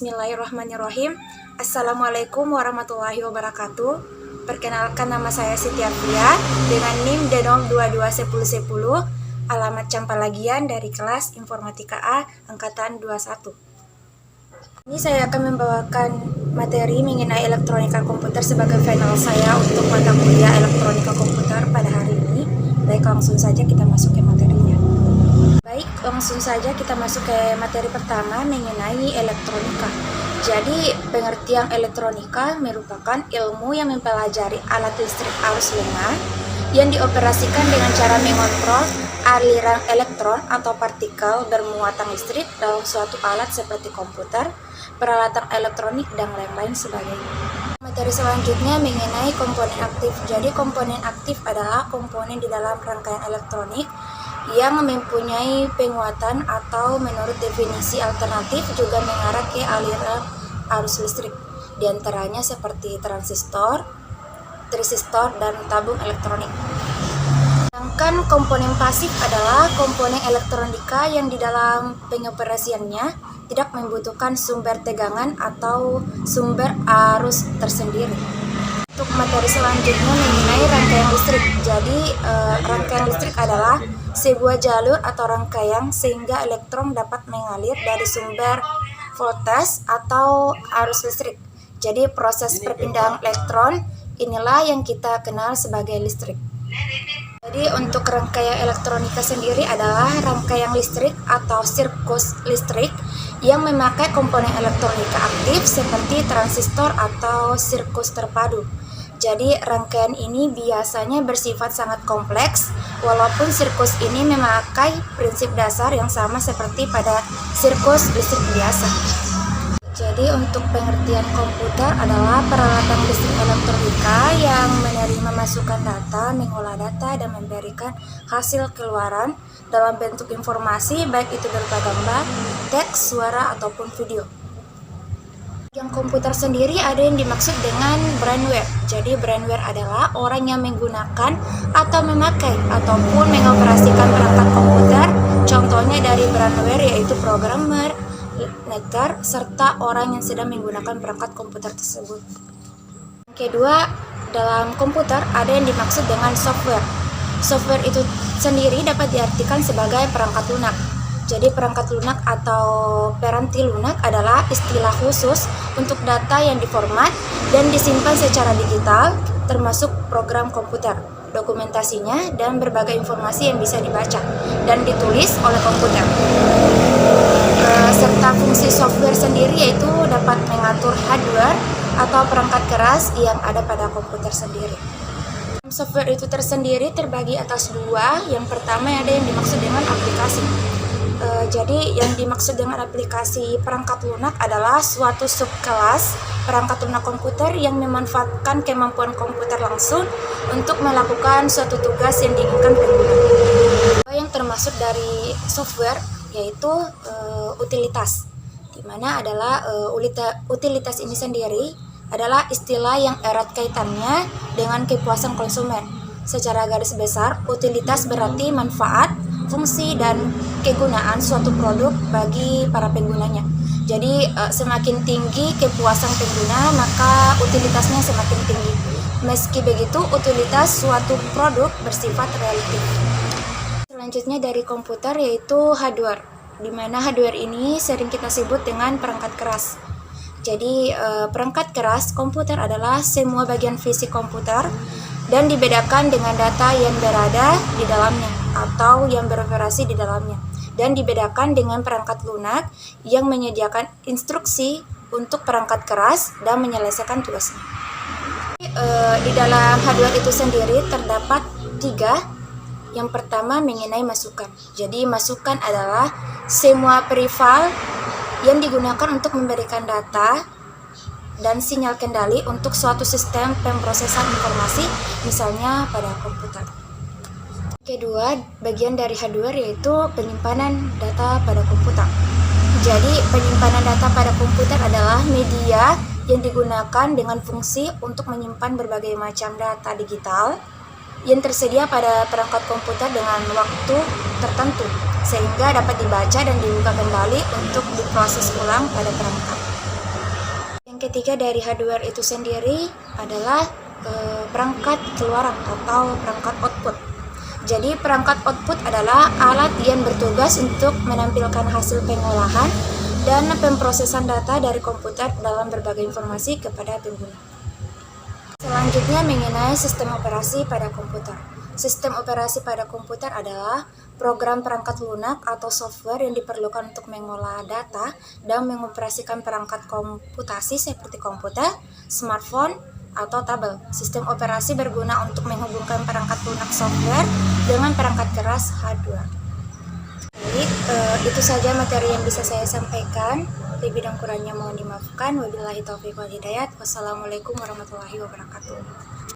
Bismillahirrahmanirrahim. Assalamualaikum warahmatullahi wabarakatuh. Perkenalkan, nama saya Siti Afia dengan NIM D0221010, alamat Campalagian dari kelas Informatika A angkatan 21. Ini saya akan membawakan materi mengenai elektronika komputer sebagai final saya untuk mata kuliah elektronika komputer pada hari ini. Baik, langsung saja kita masuk ke materinya. Baik, langsung saja kita masuk ke materi pertama mengenai elektronika. Jadi, pengertian elektronika merupakan ilmu yang mempelajari alat listrik arus lengah yang dioperasikan dengan cara mengontrol aliran elektron atau partikel bermuatan listrik dalam suatu alat seperti komputer, peralatan elektronik, dan lain-lain sebagainya. Materi selanjutnya mengenai komponen aktif. Jadi, komponen aktif adalah komponen di dalam rangkaian elektronik yang mempunyai penguatan atau menurut definisi alternatif juga mengarah ke aliran arus listrik, diantaranya seperti transistor, trisistor, dan tabung elektronik. Sedangkan komponen pasif adalah komponen elektronika yang di dalam pengoperasiannya tidak membutuhkan sumber tegangan atau sumber arus tersendiri. Untuk materi selanjutnya mengenai rangkaian listrik. Jadi, rangkaian listrik adalah sebuah jalur atau rangkaian sehingga elektron dapat mengalir dari sumber voltage atau arus listrik. Jadi, proses perpindahan elektron inilah yang kita kenal sebagai listrik. Jadi, untuk rangkaian elektronika sendiri adalah rangkaian listrik atau sirkus listrik yang memakai komponen elektronika aktif seperti transistor atau sirkus terpadu. Jadi, rangkaian ini biasanya bersifat sangat kompleks, walaupun sirkus ini memakai prinsip dasar yang sama seperti pada sirkus listrik biasa. Jadi, untuk pengertian komputer adalah peralatan listrik elektronika yang menerima masukan data, mengolah data, dan memberikan hasil keluaran dalam bentuk informasi, baik itu berupa gambar, teks, suara, ataupun video. Yang komputer sendiri ada yang dimaksud dengan brainware. Jadi, brainware adalah orang yang menggunakan atau memakai ataupun mengoperasikan perangkat komputer. Contohnya dari brainware yaitu programmer, netter, serta orang yang sedang menggunakan perangkat komputer tersebut. Yang kedua, dalam komputer ada yang dimaksud dengan software. Software itu sendiri dapat diartikan sebagai perangkat lunak. Jadi, perangkat lunak atau peranti lunak adalah istilah khusus untuk data yang diformat dan disimpan secara digital, termasuk program komputer, dokumentasinya, dan berbagai informasi yang bisa dibaca dan ditulis oleh komputer. Serta fungsi software sendiri yaitu dapat mengatur hardware atau perangkat keras yang ada pada komputer sendiri. Software itu tersendiri terbagi atas dua. Yang pertama ada yang dimaksud dengan aplikasi. Jadi, yang dimaksud dengan aplikasi perangkat lunak adalah suatu subkelas perangkat lunak komputer yang memanfaatkan kemampuan komputer langsung untuk melakukan suatu tugas yang diinginkan pengguna. Yang termasuk dari software yaitu utilitas, di mana adalah utilitas ini sendiri adalah istilah yang erat kaitannya dengan kepuasan konsumen. Secara garis besar, utilitas berarti manfaat, fungsi, dan kegunaan suatu produk bagi para penggunanya. Jadi, semakin tinggi kepuasan pengguna, maka utilitasnya semakin tinggi. Meski begitu, utilitas suatu produk bersifat relatif. Selanjutnya dari komputer yaitu hardware, di mana hardware ini sering kita sebut dengan perangkat keras. Jadi, perangkat keras komputer adalah semua bagian fisik komputer dan dibedakan dengan data yang berada di dalamnya atau yang beroperasi di dalamnya, dan dibedakan dengan perangkat lunak yang menyediakan instruksi untuk perangkat keras dan menyelesaikan tugasnya. Di dalam hardware itu sendiri terdapat 3. Yang pertama mengenai masukan. Jadi, masukan adalah semua perifal yang digunakan untuk memberikan data dan sinyal kendali untuk suatu sistem pemrosesan informasi, misalnya pada komputer. Kedua, bagian dari hardware yaitu penyimpanan data pada komputer. Jadi, penyimpanan data pada komputer adalah media yang digunakan dengan fungsi untuk menyimpan berbagai macam data digital yang tersedia pada perangkat komputer dengan waktu tertentu, sehingga dapat dibaca dan dibuka kembali untuk diproses ulang pada perangkat. ketiga dari hardware itu sendiri adalah perangkat keluaran atau perangkat output. Jadi perangkat output adalah alat yang bertugas untuk menampilkan hasil pengolahan dan pemrosesan data dari komputer dalam berbagai informasi kepada pengguna. Selanjutnya mengenai sistem operasi pada komputer. Sistem operasi pada komputer adalah program perangkat lunak atau software yang diperlukan untuk mengolah data dan mengoperasikan perangkat komputasi seperti komputer, smartphone, atau tabel. Sistem operasi berguna untuk menghubungkan perangkat lunak software dengan perangkat keras hardware. Jadi, itu saja materi yang bisa saya sampaikan. Lebih dan kurangnya mohon dimaafkan. Wabillahi taufiq wal hidayah. Wassalamualaikum warahmatullahi wabarakatuh.